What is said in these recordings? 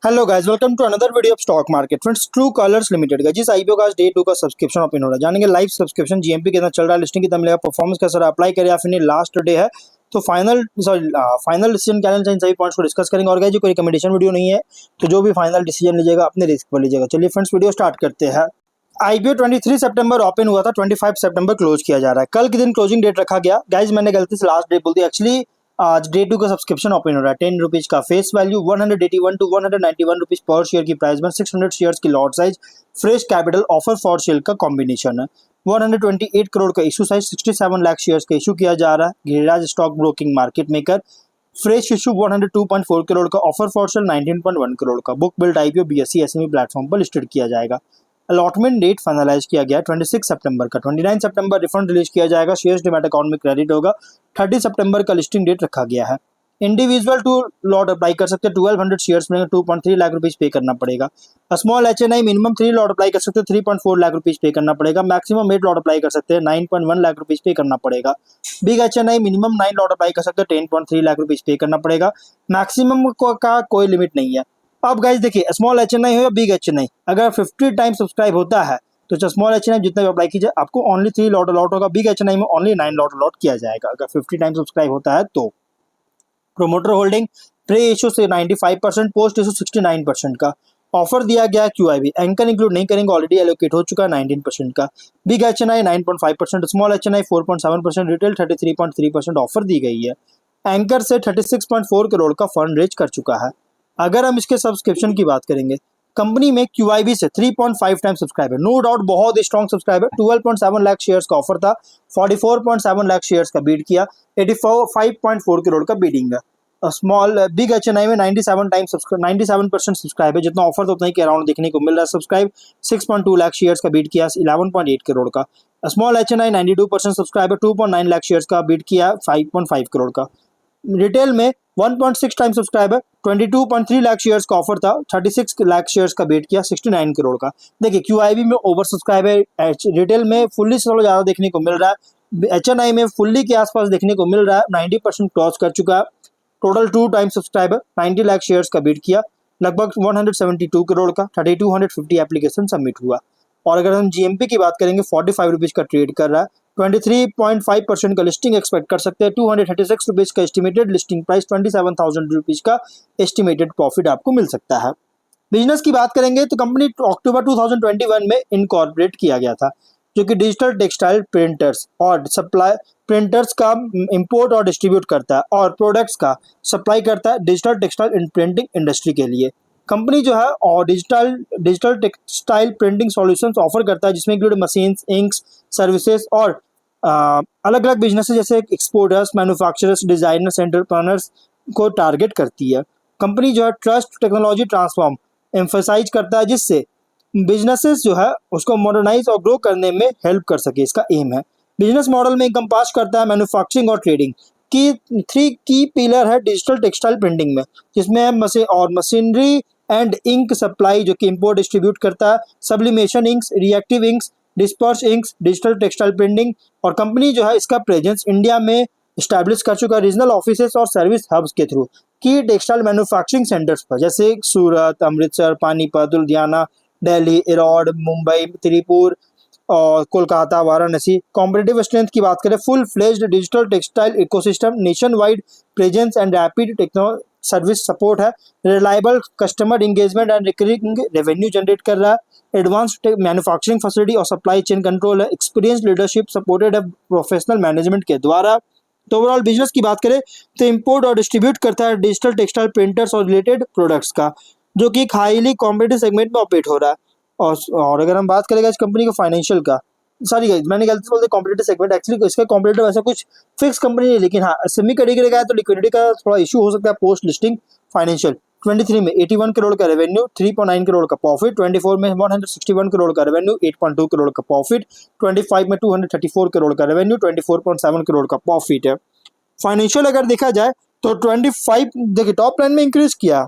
Hello guys, welcome to another video of stock market. Friends, True Colors Limited का जिस IPO का आज day 2 का सब्सक्रिप्शन ओपन हो रहा है, जानेंगे लाइव सब्सक्रिप्शन जीएमपी कितना चल रहा है, लिस्टिंग कितना मिलेगा, परफॉर्मेंस कैसा रहा, अप्लाई करें या फिर नहीं, लास्ट डे है तो फाइनल डिसीजन क्या लेना, इन सभी पॉइंट्स को डिस्कस करेंगे। और गाइस, कोई रिकमेंडेशन वीडियो नहीं है, तो जो भी फाइनल डिसीजन लीजिएगा अपने रिस्क पर लीजिएगा। चलिए फ्रेंड्स, वीडियो स्टार्ट करते हैं। आईपीओ 23 सितंबर ओपन हुआ था, 25 सितंबर क्लोज किया जा रहा है। कल के दिन क्लोजिंग डेट रखा गया। गाइज मैंने गलती से लास्ट डेट बोल दी, एक्चुअली आज डे 2 का सब्सक्रिप्शन ओपन हो रहा है। 10 रुपीज का फेस वैल्यू, 181 टू 191 रुपीज पर शेयर की प्राइस में, 600 शेयर्स की lot size, fresh capital, offer for sale का कॉम्बिनेशन है। 128 करोड़ का इशू साइज, 67 लाख शेयर्स का इशू किया जा रहा है। Giriraj stock broking market maker, fresh issue 102.4 crore का, ऑफर फॉर सेल 19.1 करोड़ का। Book build IPO BSE SME platform पर लिस्टेड किया जाएगा। अलॉटमेंट डेट फाइनलाइज किया गया 26 सितंबर का। 29 सितंबर रिफंड रिलीज किया जाएगा, शेयर्स डिमैट अकाउंट में क्रेडिट होगा। 30 सितंबर का लिस्टिंग डेट रखा गया है। इंडिविजुअल टू लॉट अप्लाई कर सकते हैं, 1200 शेयर्स मिलेंगे, 2.3 लाख रुपीज पे करना पड़ेगा। Small HNI minimum 3 lot apply कर सकते हैं, 3.4 लाख रुपीज पे करना पड़ेगा। मैक्सिमम 8 लॉट अप्लाई कर सकते हैं, 9.1 लाख रुपीज पे करना पड़ेगा। Big HNI minimum 9 lot apply कर सकते हैं, 10.3 लाख रुपीज पे करना पड़ेगा। मैक्सिमम का कोई लिमिट नहीं है। अब गाइज देखिए, स्मॉल एचएनआई हो या बिग एचएनआई, अगर 50 टाइम सब्सक्राइब होता है तो स्मॉल एचएनआई जितना भी अप्लाई कीजिए आपको ओनली 3 लॉट अलॉट होगा। बिग एचएनआई में ओनली 9 लॉट अलॉट किया जाएगा अगर 50 टाइम सब्सक्राइब होता है तो। प्रोमोटर होल्डिंग प्री इशू से 95%, पोस्ट इशू 69% का ऑफर दिया गया। क्यूआईबी एंकर इंक्लूड नहीं करेंगे, ऑलरेडी एलोकेट हो चुका है 19% का। Big HNI 9.5%, small HNI 4.7%, retail 33.3% offer दी गई है। एंकर से 36.4 करोड़ का फंड रेज कर चुका है। अगर हम इसके सब्सक्रिप्शन की बात करेंगे, कंपनी में क्यूआईबी से 3.5 टाइम सब्सक्राइब है, नो डाउट बहुत स्ट्रॉन्ग सब्सक्राइब है। 12.7 लाख शेयर्स का ऑफर था, 44.7 लाख शेयर्स का बीट किया, 85.4 करोड़ का बीडिंग है। स्मॉल बिग एचएनआई में 97% सब्सक्राइब है, जितना ऑफर था उतना ही के अराउंड देखने को मिल रहा है। सब्सक्राइब 6.2 लाख शेयर्स का बीट किया, 11.8 करोड़ का। स्मॉल एचएनआई 92% सब्सक्राइब है, 2.9 लाख शेयर्स का बीट किया, 5.5 करोड़ का। रिटेल में 1.6 टाइम सब्सक्राइबर, 22.3 लाख शेयर्स का ऑफर था, 36 लाख शेयर्स का बेट किया, 69 करोड़ का। देखिए क्यूआईबी में ओवर सब्सक्राइब है, रिटेल में फुल्ली से थोड़ा ज़्यादा देखने को मिल रहा है, एचएनआई में फुल्ली के आसपास देखने को मिल रहा है, 90% क्रॉस कर चुका है। Total 2 time subscriber, 90 lakh shares का बेट किया, लगभग 172 करोड़ का। 3250 एप्लीकेशन सबमिट हुआ। और अगर हम जीएमपी की बात करेंगे, 45 रुपीज़ का ट्रेड कर रहा है, 23.5% का लिस्टिंग एक्सपेक्ट कर सकते हैं। 236 रुपीज़ का एस्टिमेटेड लिस्टिंग प्राइस, 27,000 रुपीज़ का एस्टिमेटेड प्रॉफिट आपको मिल सकता है। बिजनेस की बात करेंगे तो कंपनी अक्टूबर 2021 में इनकॉर्पोरेट किया गया था, जो कि डिजिटल टेक्सटाइल प्रिंटर्स और सप्लाई प्रिंटर्स का इंपोर्ट और डिस्ट्रीब्यूट करता है और प्रोडक्ट्स का सप्लाई करता है डिजिटल टेक्सटाइल प्रिंटिंग इंडस्ट्री के लिए। कंपनी जो है और digital textile printing solutions offer करता है, जिसमें इंक्लूड मशीन्स, इंक्स, सर्विसेज और अलग अलग बिजनेस जैसे एक्सपोर्टर्स, मैन्युफैक्चरर्स, डिजाइनर्स, एंटरप्रेन्योर्स को टारगेट करती है। कंपनी जो है ट्रस्ट टेक्नोलॉजी ट्रांसफॉर्म एम्फसाइज करता है, जिससे बिजनेसेस जो है उसको मॉडर्नाइज और ग्रो करने में हेल्प कर सके, इसका एम है। बिजनेस मॉडल में कंपास करता है मैन्युफैक्चरिंग और ट्रेडिंग की 3 की पिलर है डिजिटल टेक्सटाइल प्रिंटिंग में, जिसमें मशीनरी एंड इंक सप्लाई जो कि इंपोर्ट डिस्ट्रीब्यूट करता है, sublimation inks, reactive inks, disperse inks, digital textile printing. और कंपनी जो है इसका प्रेजेंस इंडिया में इस्टेब्लिश कर चुका है रीजनल ऑफिसेस और सर्विस हब्स के थ्रू की टेक्सटाइल मैन्युफैक्चरिंग सेंटर्स पर, जैसे सूरत, अमृतसर, पानीपत, लुधियाना, दिल्ली, इरौड, मुंबई, त्रिपुर और कोलकाता, वाराणसी। कॉम्पिटिटिव स्ट्रेंथ की बात करें, full fledged digital textile ecosystem, nation wide presence and rapid techno service support है, reliable customer engagement and recurring revenue generate कर रहा है, एडवांस्ड मैन्युफैक्चरिंग फैसिलिटी और सप्लाई चेन कंट्रोल है, एक्सपीरियंस लीडरशिप सपोर्टेड है प्रोफेशनल मैनेजमेंट के द्वारा। तो ओवरऑल बिजनेस की बात करें तो इंपोर्ट और डिस्ट्रीब्यूट करता है डिजिटल टेक्सटाइल प्रिंटर्स और रिलेटेड प्रोडक्ट्स का, जो कि एक हाईली कॉम्पिटिटिव सेगमेंट में ऑपरेट हो रहा है। और अगर हम बात करेंगे इस कंपनी के फाइनेंशियल का, सॉरी गाइस मैंने गलती से बोल दिया कॉम्पिटिटिव सेगमेंट, एक्चुअली इसका कॉम्पिटिटिव ऐसा कुछ फिक्स कंपनी नहीं, लेकिन हाँ सेमी कैटेगरी का है तो लिक्विडिटी का थोड़ा इशू हो सकता है पोस्ट लिस्टिंग। फाइनेंशियल 23 में 81 करोड़ का रेवेन्यू, 3.9 करोड़ का प्रॉफिट, 24 में 161 करोड़ का रेवेन्यू, 8.2 करोड़ का प्रॉफिट, 25 में 234 करोड़ का रेवेन्यू, 24.7 करोड़ का प्रॉफिट है। फाइनेंशियल अगर देखा जाए तो 25 देखिए टॉप लाइन में इंक्रीज किया,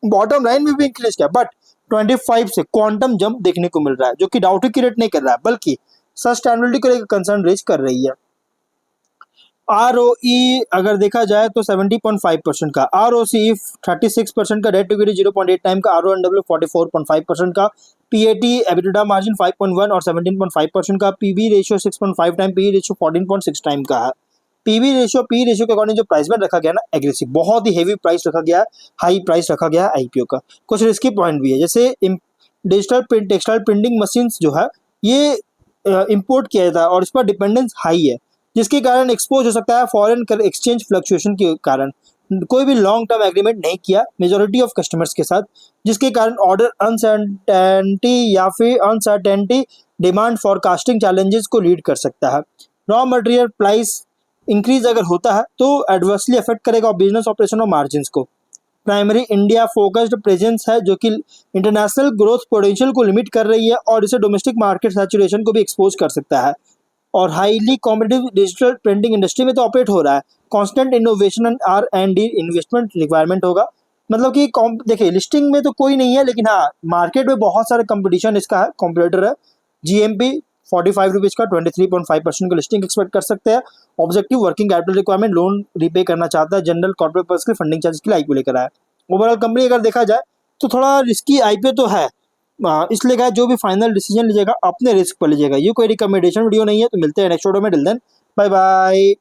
बॉटम लाइन में भी इंक्रीज किया, बट 25 से क्वांटम जंप देखने को मिल रहा है, जो कि डाउट क्रिएट नहीं कर रहा है, बल्कि सस्टेनेबिलिटी को लेकर कंसर्न रेज कर रही है। ROE अगर देखा जाए तो 70.5% का, ROCE 36% का, डेट टू इक्विटी 0.8 टाइम का, RONW 44.5% का, PAT EBITDA मार्जिन 5.1 और 17.5% का, PB ratio 6.5 time, PE ratio 14.6 time का है। पीवी रेशियो पी रेशियो के अकॉर्डिंग जो प्राइस में रखा गया ना एग्रेसिव, बहुत ही हेवी प्राइस रखा गया है, हाई प्राइस रखा गया है आईपीओ का। कुछ रिस्की पॉइंट भी है, जैसे digital print textile printing machines जो है ये इंपोर्ट किया जाता है और इस पर डिपेंडेंस हाई है, जिसके कारण एक्सपोज हो सकता है फॉरेन एक्सचेंज फ्लक्चुएशन के कारण। कोई भी लॉन्ग टर्म एग्रीमेंट नहीं किया मेजोरिटी ऑफ कस्टमर्स के साथ, जिसके कारण ऑर्डर अनसर्टेनिटी या फिर अनसर्टेनिटी डिमांड फॉरकास्टिंग चैलेंजेस को लीड कर सकता है। रॉ मटेरियल प्राइस इंक्रीज अगर होता है तो एडवर्सली अफेक्ट करेगा बिजनेस ऑपरेशन और मार्जिन को। प्राइमरी इंडिया फोकस्ड प्रेजेंस है जो कि इंटरनेशनल ग्रोथ पोटेंशियल को लिमिट कर रही है और इसे डोमेस्टिक मार्केट सैचुरेशन को भी एक्सपोज कर सकता है। और highly competitive digital printing industry में तो ऑपरेट हो रहा है, constant innovation and R&D investment requirement होगा। मतलब कि देखिए लिस्टिंग में तो कोई नहीं है, लेकिन हाँ मार्केट में बहुत सारे कंपटीशन इसका है, कॉम्पिटिटर है। GMP 45 रुपीज़ का 23.5% का लिस्टिंग एक्सपेक्ट कर सकते हैं। Objective working capital requirement, loan repay करना चाहता है, जनरल कॉर्पोरेट पर्पस के फंडिंग चार्ज के लिए आईपीओ लेकर आया। ओवरऑल कंपनी अगर देखा जाए तो थोड़ा रिस्की आईपीओ तो है, इसलिए कहा जो भी फाइनल डिसीजन लीजिएगा अपने रिस्क पर लीजिएगा। ये कोई रिकमेंडेशन वीडियो नहीं है। तो मिलते हैं नेक्स्ट वीडियो में, टिल देन बाय बाय।